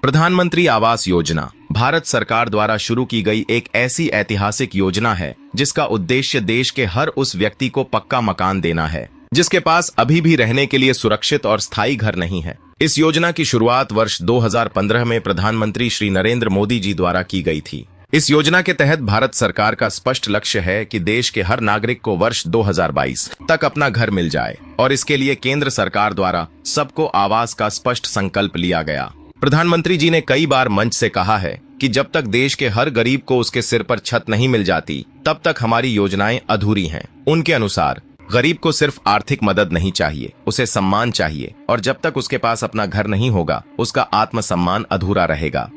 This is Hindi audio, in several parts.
प्रधानमंत्री आवास योजना भारत सरकार द्वारा शुरू की गई एक ऐसी ऐतिहासिक योजना है जिसका उद्देश्य देश के हर उस व्यक्ति को पक्का मकान देना है जिसके पास अभी भी रहने के लिए सुरक्षित और स्थायी घर नहीं है। इस योजना की शुरुआत वर्ष 2015 में प्रधानमंत्री श्री नरेंद्र मोदी जी द्वारा की गई थी। इस योजना के तहत भारत सरकार का स्पष्ट लक्ष्य है कि देश के हर नागरिक को वर्ष 2022 तक अपना घर मिल जाए और इसके लिए केंद्र सरकार द्वारा सबको आवास का स्पष्ट संकल्प लिया गया। प्रधानमंत्री जी ने कई बार मंच से कहा है कि जब तक देश के हर गरीब को उसके सिर पर छत नहीं मिल जाती तब तक हमारी योजनाएं अधूरी हैं। उनके अनुसार गरीब को सिर्फ आर्थिक मदद नहीं चाहिए, उसे सम्मान चाहिए और जब तक उसके पास अपना घर नहीं होगा उसका आत्मसम्मान अधूरा रहेगा।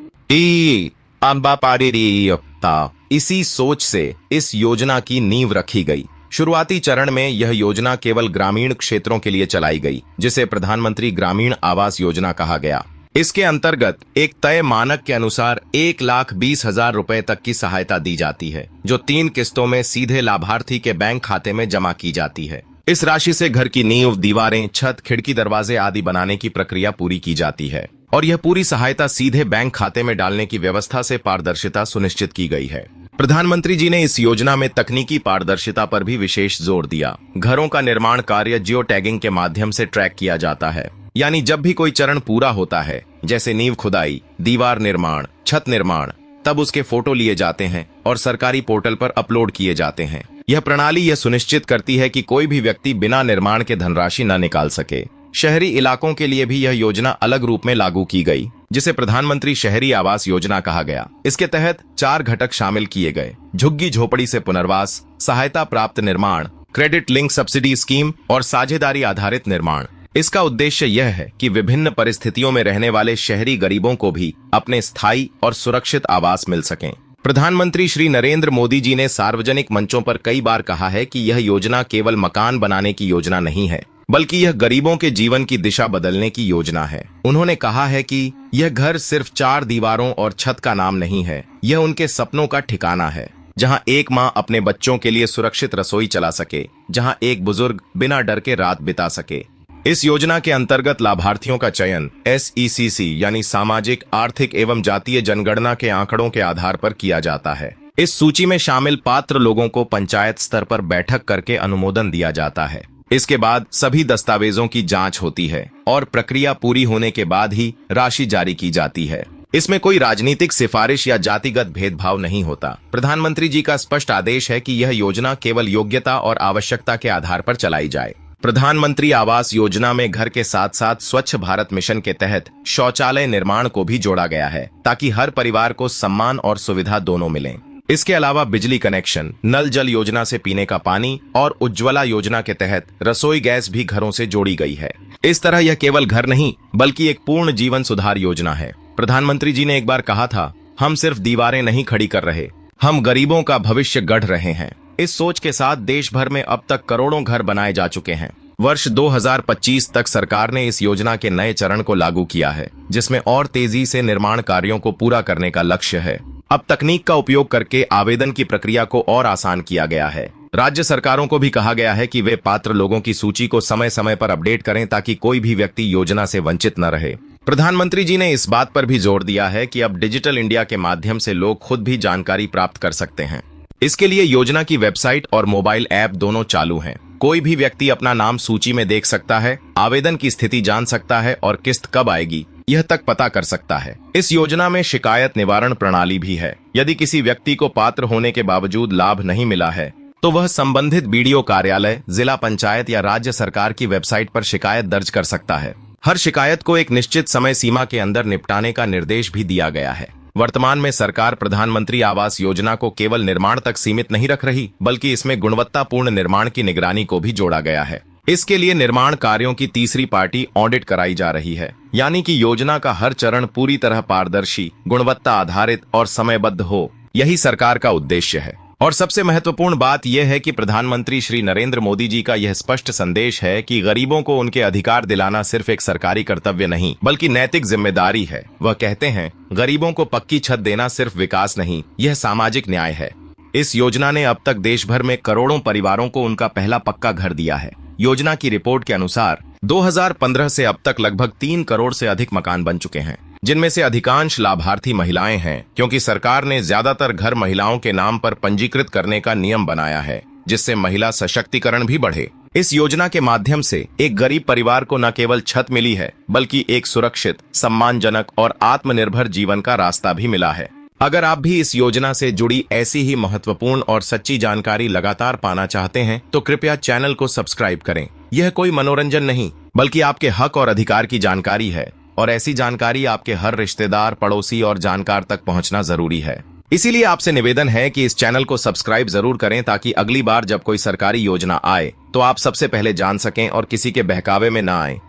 इसी सोच से इस योजना की नींव रखी गई। शुरुआती चरण में यह योजना केवल ग्रामीण क्षेत्रों के लिए चलाई गई जिसे प्रधानमंत्री ग्रामीण आवास योजना कहा गया। इसके अंतर्गत एक तय मानक के अनुसार 1,20,000 रुपए तक की सहायता दी जाती है जो 3 किस्तों में सीधे लाभार्थी के बैंक खाते में जमा की जाती है। इस राशि से घर की नींव, दीवारें, छत, खिड़की, दरवाजे आदि बनाने की प्रक्रिया पूरी की जाती है और यह पूरी सहायता सीधे बैंक खाते में डालने की व्यवस्था से पारदर्शिता सुनिश्चित की गई है। प्रधानमंत्री जी ने इस योजना में तकनीकी पारदर्शिता पर भी विशेष जोर दिया। घरों का निर्माण कार्य जियो टैगिंग के माध्यम से ट्रैक किया जाता है, यानी जब भी कोई चरण पूरा होता है जैसे नींव खुदाई, दीवार निर्माण, छत निर्माण, तब उसके फोटो लिए जाते हैं और सरकारी पोर्टल पर अपलोड किए जाते हैं। यह प्रणाली यह सुनिश्चित करती है कि कोई भी व्यक्ति बिना निर्माण के धनराशि न निकाल सके। शहरी इलाकों के लिए भी यह योजना अलग रूप में लागू की गई जिसे प्रधानमंत्री शहरी आवास योजना कहा गया। इसके तहत 4 घटक शामिल किए गए: झुग्गी झोपड़ी से पुनर्वास, सहायता प्राप्त निर्माण, क्रेडिट लिंक सब्सिडी स्कीम और साझेदारी आधारित निर्माण। इसका उद्देश्य यह है कि विभिन्न परिस्थितियों में रहने वाले शहरी गरीबों को भी अपने स्थायी और सुरक्षित आवास मिल सकें। प्रधानमंत्री श्री नरेंद्र मोदी जी ने सार्वजनिक मंचों पर कई बार कहा है कि यह योजना केवल मकान बनाने की योजना नहीं है बल्कि यह गरीबों के जीवन की दिशा बदलने की योजना है। उन्होंने कहा है कि यह घर सिर्फ 4 दीवारों और छत का नाम नहीं है, यह उनके सपनों का ठिकाना है जहां एक माँ अपने बच्चों के लिए सुरक्षित रसोई चला सके, जहां एक बुजुर्ग बिना डर के रात बिता सके। इस योजना के अंतर्गत लाभार्थियों का चयन SECC यानी सामाजिक, आर्थिक एवं जातीय जनगणना के आंकड़ों के आधार पर किया जाता है। इस सूची में शामिल पात्र लोगों को पंचायत स्तर पर बैठक करके अनुमोदन दिया जाता है। इसके बाद सभी दस्तावेजों की जांच होती है और प्रक्रिया पूरी होने के बाद ही राशि जारी की जाती है। इसमें कोई राजनीतिक सिफारिश या जातिगत भेदभाव नहीं होता। प्रधानमंत्री जी का स्पष्ट आदेश है कि यह योजना केवल योग्यता और आवश्यकता के आधार पर चलाई जाए। प्रधानमंत्री आवास योजना में घर के साथ साथ स्वच्छ भारत मिशन के तहत शौचालय निर्माण को भी जोड़ा गया है ताकि हर परिवार को सम्मान और सुविधा दोनों मिलें। इसके अलावा बिजली कनेक्शन, नल जल योजना से पीने का पानी और उज्ज्वला योजना के तहत रसोई गैस भी घरों से जोड़ी गई है। इस तरह यह केवल घर नहीं बल्कि एक पूर्ण जीवन सुधार योजना है। प्रधानमंत्री जी ने एक बार कहा था, हम सिर्फ दीवारें नहीं खड़ी कर रहे, हम गरीबों का भविष्य गढ़ रहे हैं। इस सोच के साथ देश भर में अब तक करोड़ों घर बनाए जा चुके हैं। वर्ष 2025 तक सरकार ने इस योजना के नए चरण को लागू किया है जिसमें और तेजी से निर्माण कार्यों को पूरा करने का लक्ष्य है। अब तकनीक का उपयोग करके आवेदन की प्रक्रिया को और आसान किया गया है। राज्य सरकारों को भी कहा गया है कि वे पात्र लोगों की सूची को समय समय पर अपडेट करें ताकि कोई भी व्यक्ति योजना से वंचित न रहे। प्रधानमंत्री जी ने इस बात पर भी जोर दिया है कि अब डिजिटल इंडिया के माध्यम से लोग खुद भी जानकारी प्राप्त कर सकते हैं। इसके लिए योजना की वेबसाइट और मोबाइल ऐप दोनों चालू हैं। कोई भी व्यक्ति अपना नाम सूची में देख सकता है, आवेदन की स्थिति जान सकता है और किस्त कब आएगी यह तक पता कर सकता है। इस योजना में शिकायत निवारण प्रणाली भी है। यदि किसी व्यक्ति को पात्र होने के बावजूद लाभ नहीं मिला है तो वह संबंधित BDO कार्यालय, जिला पंचायत या राज्य सरकार की वेबसाइट पर शिकायत दर्ज कर सकता है। हर शिकायत को एक निश्चित समय सीमा के अंदर निपटाने का निर्देश भी दिया गया है। वर्तमान में सरकार प्रधानमंत्री आवास योजना को केवल निर्माण तक सीमित नहीं रख रही बल्कि इसमें गुणवत्तापूर्ण निर्माण की निगरानी को भी जोड़ा गया है। इसके लिए निर्माण कार्यों की तीसरी पार्टी ऑडिट कराई जा रही है, यानी कि योजना का हर चरण पूरी तरह पारदर्शी, गुणवत्ता आधारित और समयबद्ध हो। यही सरकार का उद्देश्य है। और सबसे महत्वपूर्ण बात यह है कि प्रधानमंत्री श्री नरेंद्र मोदी जी का यह स्पष्ट संदेश है कि गरीबों को उनके अधिकार दिलाना सिर्फ एक सरकारी कर्तव्य नहीं बल्कि नैतिक जिम्मेदारी है। वह कहते हैं, गरीबों को पक्की छत देना सिर्फ विकास नहीं, यह सामाजिक न्याय है। इस योजना ने अब तक देश भर में करोड़ों परिवारों को उनका पहला पक्का घर दिया है। योजना की रिपोर्ट के अनुसार 2015 से अब तक लगभग 3 करोड़ से अधिक मकान बन चुके हैं, जिनमें से अधिकांश लाभार्थी महिलाएं हैं, क्योंकि सरकार ने ज्यादातर घर महिलाओं के नाम पर पंजीकृत करने का नियम बनाया है, जिससे महिला सशक्तिकरण भी बढ़े। इस योजना के माध्यम से एक गरीब परिवार को न केवल छत मिली है, बल्कि एक सुरक्षित, सम्मानजनक और आत्मनिर्भर जीवन का रास्ता भी मिला है। अगर आप भी इस योजना से जुड़ी ऐसी ही महत्वपूर्ण और सच्ची जानकारी लगातार पाना चाहते हैं, तो कृपया चैनल को सब्सक्राइब करें। यह कोई मनोरंजन नहीं, बल्कि आपके हक और अधिकार की जानकारी है, और ऐसी जानकारी आपके हर रिश्तेदार, पड़ोसी और जानकार तक पहुंचना जरूरी है। इसीलिए आपसे निवेदन है कि इस चैनल को सब्सक्राइब जरूर करें, ताकि अगली बार जब कोई सरकारी योजना आए तो आप सबसे पहले जान सकें और किसी के बहकावे में ना आए।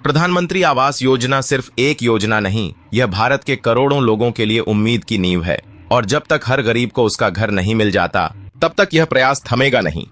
प्रधानमंत्री आवास योजना सिर्फ एक योजना नहीं, यह भारत के करोड़ों लोगों के लिए उम्मीद की नींव है, और जब तक हर गरीब को उसका घर नहीं मिल जाता, तब तक यह प्रयास थमेगा नहीं।